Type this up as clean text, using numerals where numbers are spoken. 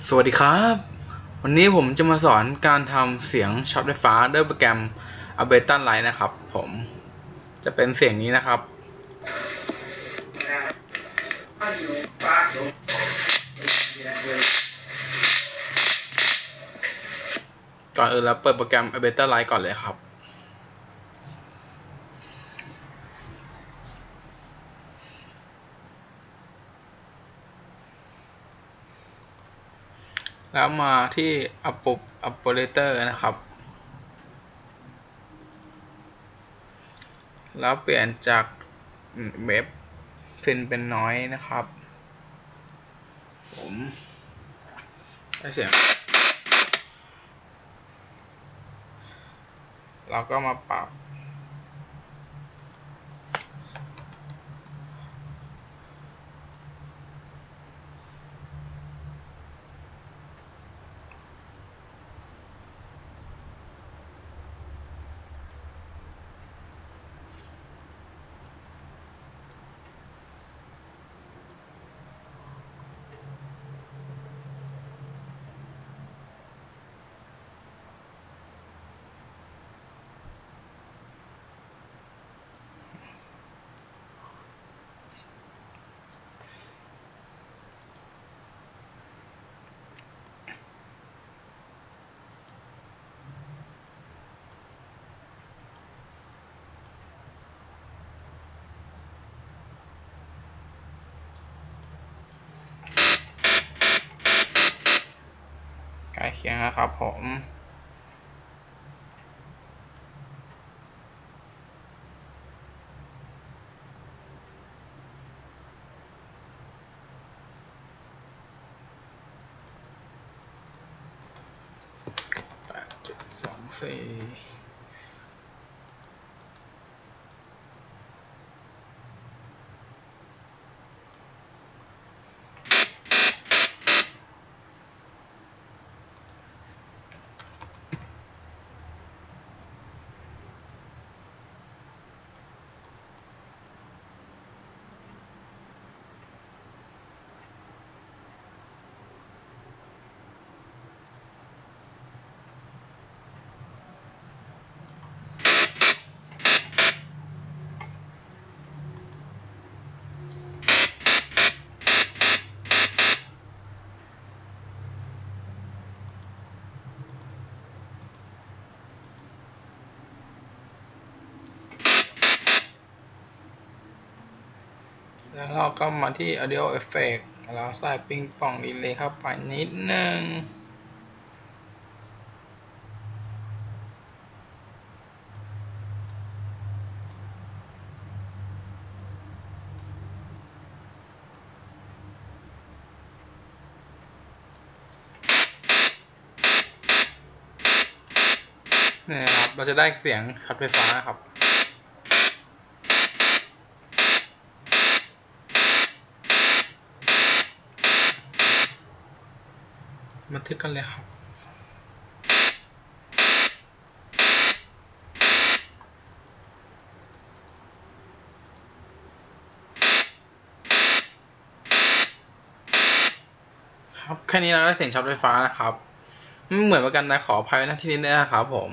สวัสดีครับวันนี้ผมจะมาสอนการทำเสียงช็อตไฟฟ้าด้วยโปรแกรม Ableton Live นะครับผมจะเป็นเสียงนี้นะครับก่อนอื่นเราเปิดโปรแกรม Ableton Live ก่อนเลยครับแล้วมาที่ Operator นะครับแล้วเปลี่ยนจากเวฟซินเป็นน้อยนะครับผมได้เสียงเราก็มาปรับใกล้เคียงนะครับผม8.24แล้วเราก็มาที่ Audio Effect แล้วใส่ปิงปองดีเลย์เข้าไปนิดนึงนี่นะครับเราจะได้เสียงช็อตไฟฟ้าครับบันทึกกันเลยครับครับแค่นี้เราได้เสียงช็อตไฟฟ้านะครับไม่เหมือนกันนะขออภัยนะที่นี้นะครับผม